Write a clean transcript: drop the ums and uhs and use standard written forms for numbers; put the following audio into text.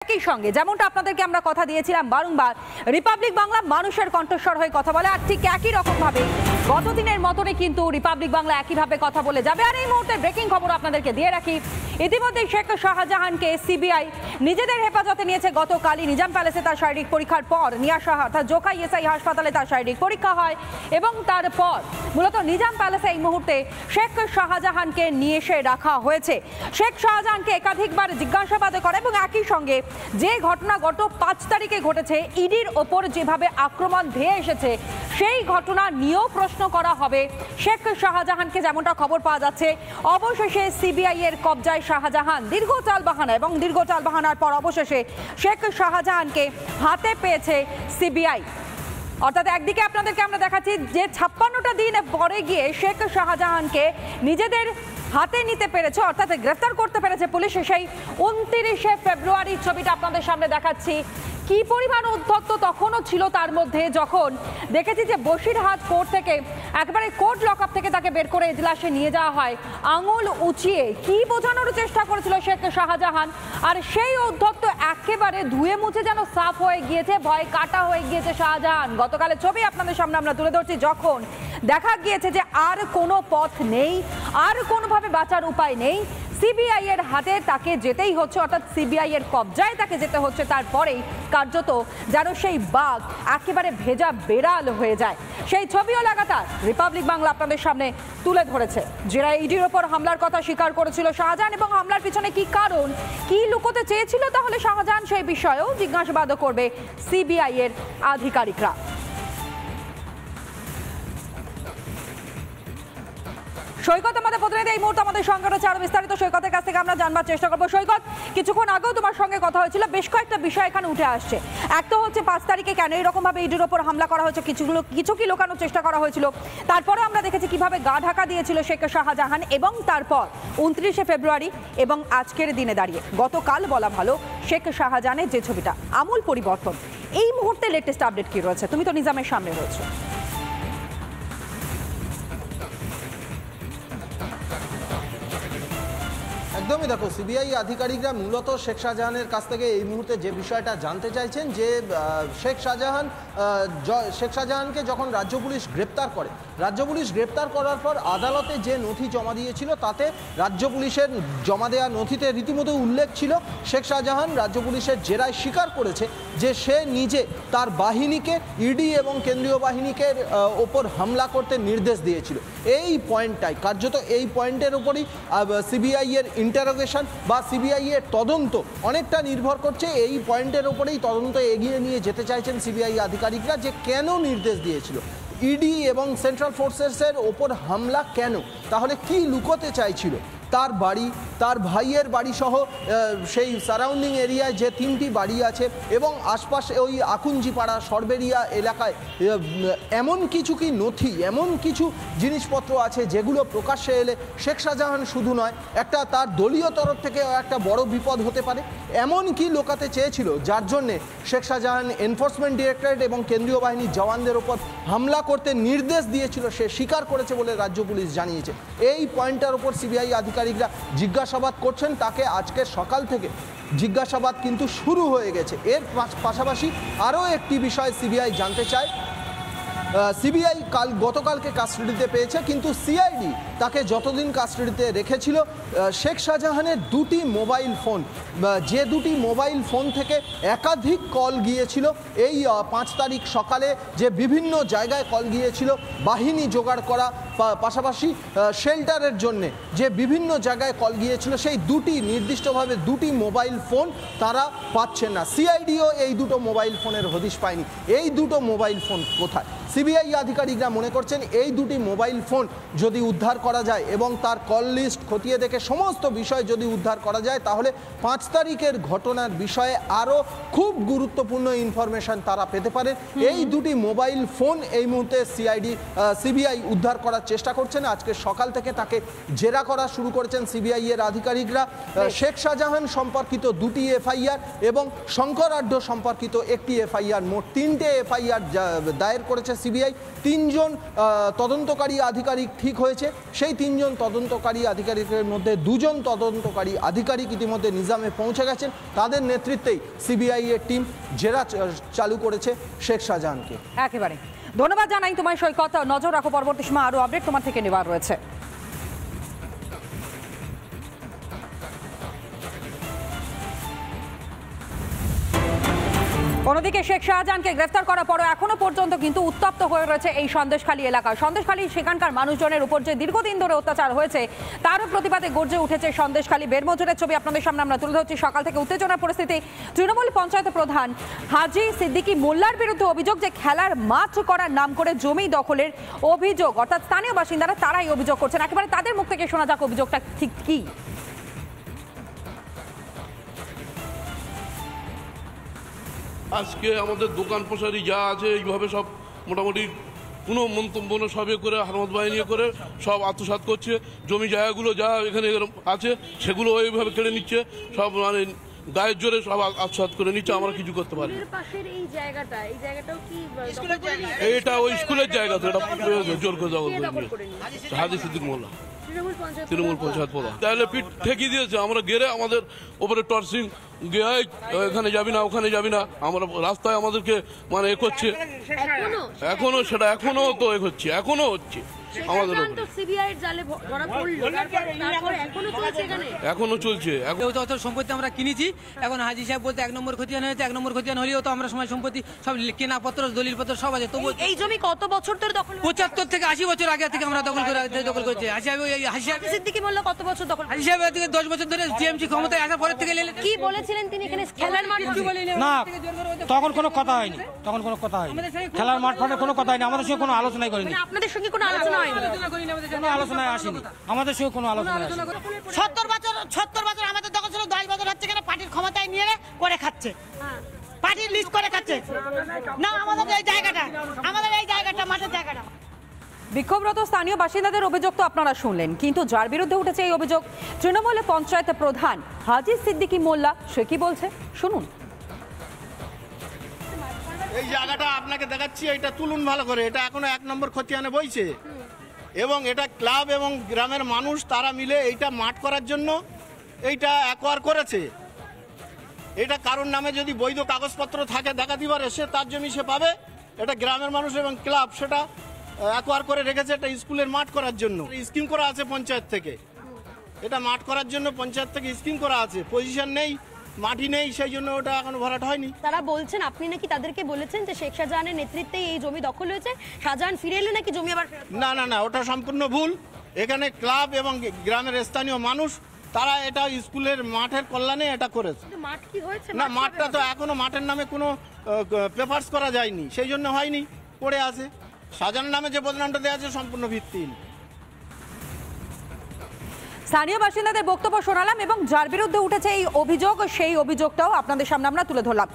একই সঙ্গে যেমনটা আপনাদেরকে আমরা কথা দিয়েছিলাম বারংবার রিপাবলিক বাংলা মানুষের কণ্ঠস্বর হয়ে কথা বলে, আর ঠিক একই রকম ভাবে গতদিনের মতনই কিন্তু রিপাবলিক বাংলা একইভাবে কথা বলে যাবে। আর এই মুহূর্তে ব্রেকিং খবর আপনাদেরকে দিয়ে রাখি, ইতিমধ্যে শেখ শাহজাহানকে সিবিআই নিজেদের হেফাজতে নিয়েছে। গতকালই নিজাম প্যালেসে তার শারীরিক পরীক্ষার পর নিয়ে আসা হয়, অর্থাৎ জোকা ইএসআই হাসপাতালে তার শারীরিক পরীক্ষা হয় এবং তারপর মূলত নিজাম প্যালেসে এই মুহূর্তে শেখ শাহজাহানকে নিয়ে এসে রাখা হয়েছে। শেখ শাহজাহানকে একাধিকবার জিজ্ঞাসাবাদ করে এবং একই সঙ্গে যে ঘটনা গত ৫ তারিখে ঘটেছে, ইডির ওপর যেভাবে আক্রমণ ধেয়ে এসেছে, সেই ঘটনা নিয়েও প্রশ্ন করা হবে শেখ শাহজাহানকে। যেমনটা খবর পাওয়া যাচ্ছে, অবশেষে সিবিআই এর কবজায় শাহজাহান। দীর্ঘ টালবাহানা এবং দীর্ঘ টালবাহানার পর অবশেষে শেখ শাহজাহানকে হাতে পেয়েছে সিবিআই। অর্থাৎ একদিকে আপনাদেরকে আমরা দেখাচ্ছি যে ৫৬টা দিন পরে গিয়ে শেখ শাহজাহানকে নিজেদের হাতে নিতে পেরেছে, অর্থাৎ গ্রেফতার করতে পেরেছে পুলিশ। সেই ২৯শে ফেব্রুয়ারি ছবিটা আপনাদের সামনে দেখাচ্ছি। কি পরিমাণ উদ্ধত্ত তখনও ছিল তার মধ্যে, যখন দেখেছি যে বসিরহাট কোর্ট থেকে একেবারে কোর্ট লকআপ থেকে তাকে বের করে এজলাসে নিয়ে যাওয়া হয়। আঙুল উঁচিয়ে কি বোঝানোর চেষ্টা করেছিল শেখ শাহজাহান, আর সেই উদ্ধত্ত একেবারে ধুয়ে মুছে যেন সাফ হয়ে গিয়েছে, ভয় কাটা হয়ে গিয়েছে শাহজাহান। গতকালের ছবি আপনাদের সামনে আমরা তুলে ধরছি, যখন দেখা গিয়েছে যে আর কোনো পথ নেই, আর কোনোভাবে বাঁচার উপায় নেই, সিবিআই এর হাতে তাকে যেতেই হচ্ছে, অর্থাৎ সিবিআই এর কবজায় তাকে যেতে হচ্ছে। তারপরেই কার্যত যেন সেই বাঘ একেবারে ভেজা বেড়াল হয়ে যায়। সেই ছবিও লাগাতার রিপাবলিক বাংলা আপনাদের সামনে তুলে ধরেছে। যারা ইডির ওপর হামলার কথা স্বীকার করেছিল শাহজাহান, এবং হামলার পিছনে কি কারণ, কি লুকোতে চেয়েছিল তাহলে শাহজাহান, সেই বিষয়েও জিজ্ঞাসাবাদ করবে সিবিআই এর আধিকারিকরা। সৈকত আমাদের প্রতিনিধি এই মুহূর্তে আমাদের সঙ্গে রয়েছে, আরো বিস্তারিত সৈকতের কাছ থেকে আমরা জানবার চেষ্টা করবো। সৈকত, কিছুক্ষণ আগেও তোমার সঙ্গে কথা হয়েছিল, বেশ কয়েকটা বিষয় এখানে উঠে আসছে। এক তো হচ্ছে ৫ তারিখে কেন এরকম ভাবে ইডির ওপর হামলা করা হয়েছে, কিছু কি লোকানোর চেষ্টা করা হয়েছিল, তারপরে আমরা দেখেছি কিভাবে গা ঢাকা দিয়েছিল শেখ শাহজাহান, এবং তারপর ২৯শে ফেব্রুয়ারি এবং আজকের দিনে দাঁড়িয়ে গতকাল বলা ভালো শেখ শাহজাহানের যে ছবিটা আমূল পরিবর্তন। এই মুহূর্তে লেটেস্ট আপডেট কি রয়েছে? তুমি তো নিজামের সামনে রয়েছে। একদমই দেখো, সিবিআই আধিকারিকরা মূলত শেখ শাহজাহানের কাছ থেকে এই মুহূর্তে যে বিষয়টা জানতে চাইছেন, যে শেখ শাহজাহানকে যখন রাজ্য পুলিশ গ্রেপ্তার করে, রাজ্য পুলিশ গ্রেপ্তার করার পর আদালতে যে নথি জমা দিয়েছিল, তাতে রাজ্য পুলিশের জমা দেওয়া নথিতে রীতিমতো উল্লেখ ছিল শেখ শাহজাহান রাজ্য পুলিশের জেরায় স্বীকার করেছে যে সে নিজে তার বাহিনীকে, ইডি এবং কেন্দ্রীয় বাহিনীকে ওপর হামলা করতে নির্দেশ দিয়েছিল। এই পয়েন্টটাই কার্যত, এই পয়েন্টের ওপরই সিবিআই এর ইন্টারোগেশন বা সিবিআই এর তদন্ত অনেকটা নির্ভর করছে। এই পয়েন্টের ওপরেই তদন্ত এগিয়ে নিয়ে যেতে চাইছেন সিবিআই আধিকারিকরা, যে কেন নির্দেশ দিয়েছিল ইডি এবং সেন্ট্রাল ফোর্সেসের ওপর হামলা, কেন, তাহলে কি লুকোতে চাইছিল। তার বাড়ি, তার ভাইয়ের বাড়ি সহ সেই সারাউন্ডিং এরিয়ায় যে ৩টি বাড়ি আছে এবং আশপাশে ওই আকুঞ্জিপাড়া, সরবেরিয়া এলাকায় এমন কিছু কি নথি, এমন কিছু জিনিসপত্র আছে যেগুলো প্রকাশ্যে এলে শেখ শাহজাহান শুধু নয়, একটা তার দলীয় তরফ থেকে একটা বড় বিপদ হতে পারে। এমন কি লোকাতে চেয়েছিল, যার জন্যে শেখ শাহজাহান এনফোর্সমেন্ট ডিরেক্টরেট এবং কেন্দ্রীয় বাহিনীর জওয়ানদের ওপর হামলা করতে নির্দেশ দিয়েছিল, সে স্বীকার করেছে বলে রাজ্য পুলিশ জানিয়েছে। এই পয়েন্টটার ওপর সিবিআই আধিকারিকরা জিজ্ঞাসাবাদ করছেন। তাকে আজকে সকাল থেকে জিজ্ঞাসাবাদ কিন্তু শুরু হয়ে গেছে। এর পাশাপাশি আরও একটি বিষয় সিবিআই জানতে চায়। সিবিআই গতকালকে কাস্টাডিতে পেয়েছে, কিন্তু সিআইডি তাকে যতদিন কাস্টাডিতে রেখেছিল, শেখ শাহজাহানের 2টি মোবাইল ফোন, যে 2টি মোবাইল ফোন থেকে একাধিক কল গিয়েছিল এই ৫ তারিখ সকালে, যে বিভিন্ন জায়গায় কল গিয়েছিল বাহিনী জোগাড় করা, পাশাপাশি শেল্টারের জন্যে যে বিভিন্ন জায়গায় কল গিয়েছিল, সেই নির্দিষ্টভাবে 2টি মোবাইল ফোন তারা পাচ্ছেন না। সিআইডিও এই 2টো মোবাইল ফোনের হদিশ পায়নি। এই 2টো মোবাইল ফোন কোথায়? সিবিআই আধিকারিকরা মনে করছেন এই 2টি মোবাইল ফোন যদি উদ্ধার করা যায় এবং তার কল লিস্ট খতিয়ে দেখে সমস্ত বিষয় যদি উদ্ধার করা যায়, তাহলে ৫ তারিখের ঘটনার বিষয়ে আরও খুব গুরুত্বপূর্ণ ইনফরমেশন তারা পেতে পারে। এই 2টি মোবাইল ফোন এই মুহূর্তে সিবিআই উদ্ধার করার চেষ্টা করছেন। আজকে সকাল থেকে তাকে জেরা করা শুরু করেছেন সিবিআই এর আধিকারিকরা। শেখ শাহজাহান সম্পর্কিত 2টি এফআইআর এবং শঙ্কর আড্ড সম্পর্কিত 1টি এফআইআর, মোট 3টে এফআইআর দায়ের করেছে সিবিআই। 3 জন তদন্তকারী আধিকারিক ঠিক হয়েছে। সেই 3 জন তদন্তকারী আধিকারিকের মধ্যে 2 জন তদন্তকারী আধিকারিক ইতিমধ্যে নিজামে পৌঁছে গেছেন। তাদের নেতৃত্বেই সিবিআই এর টিম জেরা চালু করেছে শেখ শাহজাহানকে। একেবারে ধন্যবাদ জানাই তোমায় সৈকত। নজর রাখো, পরবর্তী সময় আরো আপডেট তোমার থেকে নেওয়ার রয়েছে। অন্যদিকে শেখ শাহজাহানকে গ্রেফতার করার পরও এখনো পর্যন্ত কিন্তু উত্তপ্ত হয়ে রয়েছে এই সন্দেশখালী এলাকা। সন্দেশখালী সেখানকার মানুষজনের উপর যে দীর্ঘদিন ধরে অত্যাচার হয়েছে তারও প্রতিবাদে গর্জে উঠেছে সন্দেশখালী। বেরমজুরের ছবি আপনাদের সামনে আমরা তুলে ধরছি। সকাল থেকে উত্তেজনার পরিস্থিতি। তৃণমূল পঞ্চায়েত প্রধান হাজি সিদ্দিকী মোল্লার বিরুদ্ধে অভিযোগ যে খেলার মাঠ করার নাম করে জমি দখলের অভিযোগ, অর্থাৎ স্থানীয় বাসিন্দারা তারাই অভিযোগ করছেন। একেবারে তাদের মুখ থেকে শোনা যাক অভিযোগটা ঠিক কি। আজকে আমাদের দোকান প্রসারী যা আছে এইভাবে সব মোটামুটি কোনো মন্তব্য সবে করে হারমত বাহিনী করে সব আত্মসাৎ করছে। জমি জায়গাগুলো যা এখানে আছে সেগুলো ওইভাবে কেড়ে নিচ্ছে, সব মানে গায়ের জোরে সব আত্মসাৎ করে নিচ্ছে। আমরা কিছু করতে পারি। এটা ওই স্কুলের জায়গা তো, এটা জোর করে দখল করে নিয়ে হাজি সিদ্দিক মোল্লা তৃণমূল পঞ্চায়েত প্রধান। তাহলে পিঠ ঠেকিয়ে দিয়েছে। আমরা গেলে আমাদের ওপরে টর্চিং গিয়ে এখানে যাবি না ওখানে যাবি না, আমরা রাস্তায় আমাদেরকে মানে এ করছে। এখনো সেটা এখনো তো এ হচ্ছে, এখনো হচ্ছে আমাদের এখনো চলছে। সম্পত্তি আমরা কিনেছি, এখন হাজি সাহেব বলতে 1 নম্বর খতিয়ান হয়েছে। 1 নম্বর খতিয়ান হলেও তো আমরা সময় সম্পত্তি সব কেনাপত্র দলিলপত্র সব আছে। তবু এই জমি কত বছর ধরে দখল? 75 থেকে 80 বছর আগে থেকে আমরা দখল করছি। হাজি সাহেব সিদ্দিকী মোল্লা কত বছর দখল? হাজি সাহেব থেকে 10 বছর ধরে টিএমসি ক্ষমতায় আসার পরের থেকে কি বলেছিলেন তিনি এখানে খেলার মাঠ? না, তখন কোনো কথা হয়নি, তখন কোনো কথা হয়নি। খেলার মাঠ ফাটে কোনো কথা হয়নি, আমাদের সঙ্গে কোনো আলোচনাই করেনি। আপনাদের সঙ্গে কোনো আলোচনা হয়নি? কোনো আলোচনায় আসেনি, আমাদের সঙ্গে কোনো আলোচনায় আসেনি। 70 বছর আমাদের দখল ছিল, 10 বছর হচ্ছে কেন পার্টির ক্ষমতায় নিয়ে করে খাচ্ছে, পার্টির লিস্ট করে খাচ্ছে। না, আমাদের এই জায়গাটা মাঠের জায়গাটা। বিক্ষোভরত স্থানীয় বাসিন্দাদের অভিযোগ তো আপনারা শুনলেন, কিন্তু যার বিরুদ্ধে উঠেছে এই অভিযোগ তৃণমূল পঞ্চায়েত প্রধান হাজি সিদ্দিকী মোল্লা, সে কি বলছে শুনুন। এই জায়গাটা আপনাকে দেখাচ্ছি, এটা তুলুন ভালো করে। এটা এখনো 1 নম্বর খতিয়ানে বইছে এবং এটা ক্লাব এবং গ্রামের মানুষ তারা মিলে এইটা মাঠ করার জন্য এইটা অ্যাকোয়ার করেছে। এটা কারোর নামে যদি বৈধ কাগজপত্র থাকে দেখা দিবার সে তার জমি সে পাবে। এটা গ্রামের মানুষ এবং ক্লাব সেটা অ্যাকোয়ার করে রেখেছে এটা স্কুলের মাঠ করার জন্য। স্কিম করা আছে পঞ্চায়েত থেকে, এটা মাঠ করার জন্য পঞ্চায়েত থেকে স্কিম করা আছে। পজিশন নেই, মাটি নেই, সেই জন্য ওটা এখনো ভরাট হয়নি। তারা বলছেন আপনি নাকি তাদেরকে বলেছেন যে শেখ শাহজাহানের নেতৃত্বে এই জমি দখল হয়েছে, শাহজাহান ফিরে এলে নাকি জমি আবার? না, ওটা সম্পূর্ণ ভুল। এখানে ক্লাব এবং গ্রামের স্থানীয় মানুষ তারা এটা স্কুলের মাঠের কল্যাণে এটা করেছে। মাঠ কি হয়েছে? না, মাঠটা তো এখনো মাঠের নামে কোনো পেপারস করা যায়নি, সেই জন্য হয়নি, পড়ে আছে। শাহজাহানের নামে যে বদনামটা দেওয়া আছে সম্পূর্ণ ভিত্তিহীন। স্থানীয় বাসিন্দাদের বক্তব্য শোনালাম এবং যার বিরুদ্ধে উঠেছে এই অভিযোগ সেই অভিযোগটাও আপনাদের সামনে আমরা তুলে ধরলাম।